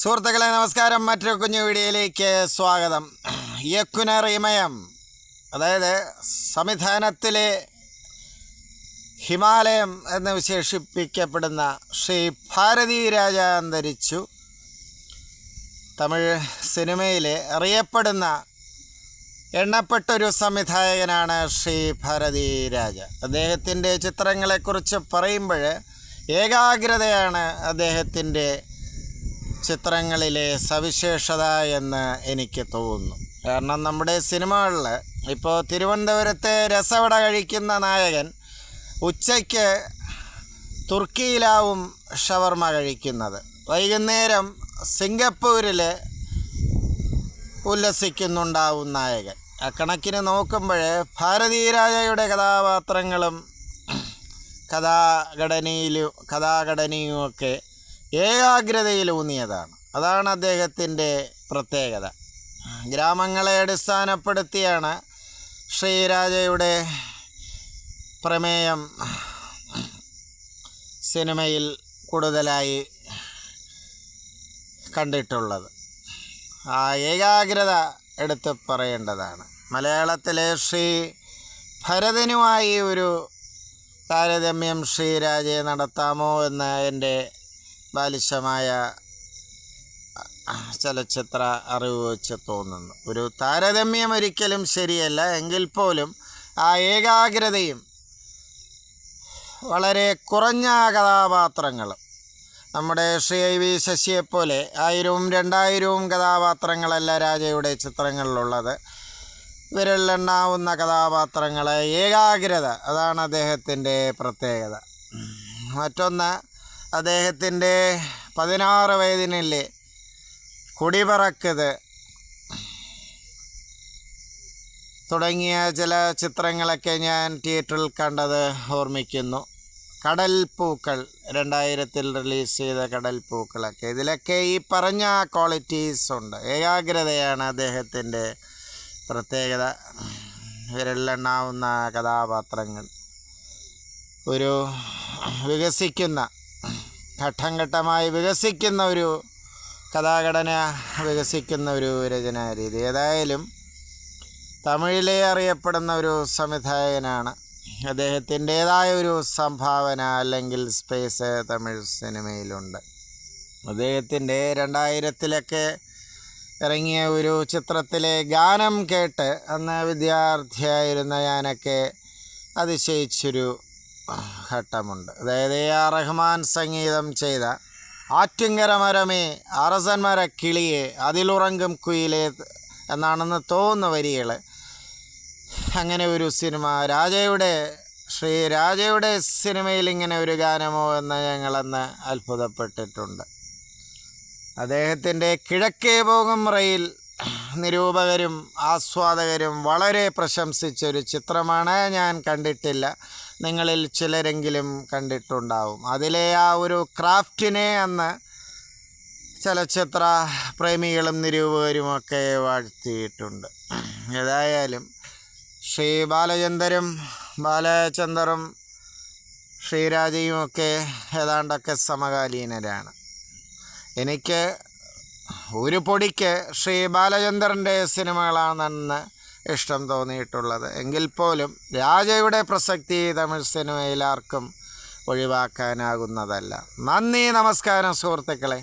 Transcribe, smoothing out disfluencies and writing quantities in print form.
സുഹൃത്തുക്കളെ നമസ്കാരം. മറ്റൊരു കുഞ്ഞു വീഡിയോയിലേക്ക് സ്വാഗതം. യക്കുനർ ഇമയം, അതായത് സംവിധാനത്തിലെ ഹിമാലയം എന്ന് വിശേഷിപ്പിക്കപ്പെടുന്ന ശ്രീ ഭാരതി രാജ അന്തരിച്ചു. തമിഴ് സിനിമയിലെ അറിയപ്പെടുന്ന എണ്ണപ്പെട്ടൊരു സംവിധായകനാണ് ശ്രീ ഭാരതി രാജ. അദ്ദേഹത്തിൻ്റെ ചിത്രങ്ങളെക്കുറിച്ച് പറയുമ്പോൾ ഏകാഗ്രതയാണ് അദ്ദേഹത്തിൻ്റെ ചിത്രങ്ങളിലെ സവിശേഷത എന്ന് എനിക്ക് തോന്നുന്നു. കാരണം നമ്മുടെ സിനിമകളിൽ ഇപ്പോൾ തിരുവനന്തപുരത്തെ രസവട കഴിക്കുന്ന നായകൻ ഉച്ചയ്ക്ക് തുർക്കിയിലാവും ഷവർമ കഴിക്കുന്നത്, വൈകുന്നേരം സിംഗപ്പൂരിൽ ഉല്ലസിക്കുന്നുണ്ടാവും നായകൻ. അക്കണക്കിന് നോക്കുമ്പോൾ ഭാരതീരാജയുടെ കഥാപാത്രങ്ങളും കഥാഘടനയുമൊക്കെ ഏകാഗ്രതയിലൂന്നിയതാണ്. അതാണ് അദ്ദേഹത്തിൻ്റെ പ്രത്യേകത. ഗ്രാമങ്ങളെ അടിസ്ഥാനപ്പെടുത്തിയാണ് ശ്രീരാജയുടെ പ്രമേയം സിനിമയിൽ കൂടുതലായി കണ്ടിട്ടുള്ളത്. ആ ഏകാഗ്രത എടുത്ത് പറയേണ്ടതാണ്. മലയാളത്തിലെ ശ്രീ ഭരതനുമായി ഒരു താരതമ്യം ശ്രീരാജയെ നടത്താമോ എന്ന് എൻ്റെ ബാലിശമായ ചലച്ചിത്ര അറിവ് വെച്ച് തോന്നുന്നു. ഒരു താരതമ്യം ഒരിക്കലും ശരിയല്ല, എങ്കിൽ പോലും ആ ഏകാഗ്രതയും വളരെ കുറഞ്ഞ കഥാപാത്രങ്ങളും, നമ്മുടെ ശ്രീ IV ശശിയെപ്പോലെ 1000-ഉം 2000-ഉം കഥാപാത്രങ്ങളല്ല രാജയുടെ ചിത്രങ്ങളിലുള്ളത്. വിരലിലെണ്ണാവുന്ന കഥാപാത്രങ്ങൾ, ഏകാഗ്രത, അതാണ് അദ്ദേഹത്തിൻ്റെ പ്രത്യേകത. മറ്റൊന്ന്, അദ്ദേഹത്തിൻ്റെ 16 വയതിനില്ലേ കുടിപറക്കത് തുടങ്ങിയ ചില ചിത്രങ്ങളൊക്കെ ഞാൻ തിയേറ്ററിൽ കണ്ടത് ഓർമ്മിക്കുന്നു. കടൽ പൂക്കൾ 2000-ൽ റിലീസ് ചെയ്ത കടൽ പൂക്കളൊക്കെ, ഇതിലൊക്കെ ഈ പറഞ്ഞ ക്വാളിറ്റീസ് ഉണ്ട്. ഏകാഗ്രതയാണ് അദ്ദേഹത്തിൻ്റെ പ്രത്യേകത. വിരലിലെണ്ണാവുന്ന കഥാപാത്രങ്ങൾ, ഒരു ഘട്ടം ഘട്ടമായി വികസിക്കുന്ന ഒരു കഥാഘടന, വികസിക്കുന്ന ഒരു രചനാരീതി. ഏതായാലും തമിഴിലെ അറിയപ്പെടുന്ന ഒരു സംവിധായകനാണ്. അദ്ദേഹത്തിൻ്റേതായ ഒരു സംഭാവന അല്ലെങ്കിൽ സ്പേസ് തമിഴ് സിനിമയിലുണ്ട്. അദ്ദേഹത്തിൻ്റെ 2000-ലൊക്കെ ഇറങ്ങിയ ഒരു ചിത്രത്തിലെ ഗാനം കേട്ട് അന്ന് വിദ്യാർത്ഥിയായിരുന്ന ഞാനൊക്കെ അതിശയിച്ചൊരു ഘട്ടമുണ്ട്. അതായത് AR റഹ്മാൻ സംഗീതം ചെയ്ത ആറ്റുങ്കര മരമേ അറസന്മര കിളിയെ അതിലുറങ്ങും കുയിലേ എന്നാണെന്ന് തോന്നുന്ന വരികൾ. അങ്ങനെ ഒരു സിനിമ ശ്രീരാജയുടെ സിനിമയിൽ ഇങ്ങനെ ഒരു ഗാനമോ എന്ന് ഞങ്ങളന്ന് അത്ഭുതപ്പെട്ടിട്ടുണ്ട്. അദ്ദേഹത്തിൻ്റെ കിഴക്കേ പോകും റെയിൽ നിരൂപകരും ആസ്വാദകരും വളരെ പ്രശംസിച്ചൊരു ചിത്രമാണ്. ഞാൻ കണ്ടിട്ടില്ല, നിങ്ങളിൽ ചിലരെങ്കിലും കണ്ടിട്ടുണ്ടാവും. അതിലെ ആ ഒരു ക്രാഫ്റ്റിനെ അന്ന് ചലച്ചിത്ര പ്രേമികളും നിരൂപകരുമൊക്കെ വാഴ്ത്തിയിട്ടുണ്ട്. ഏതായാലും ശ്രീ ബാലചന്ദറും ശ്രീരാജയുമൊക്കെ ഏതാണ്ടൊക്കെ സമകാലീനരാണ്. എനിക്ക് ഒരു പൊടിക്ക് ശ്രീ ബാലചന്ദറിൻ്റെ സിനിമകളാണെന്ന് ഇഷ്ടം തോന്നിയിട്ടുള്ളത്. എങ്കിൽ പോലും രാജയുടെ പ്രസക്തി തമിഴ് സിനിമയിൽ ആർക്കും ഒഴിവാക്കാനാകുന്നതല്ല. നന്ദി, നമസ്കാരം സുഹൃത്തുക്കളെ.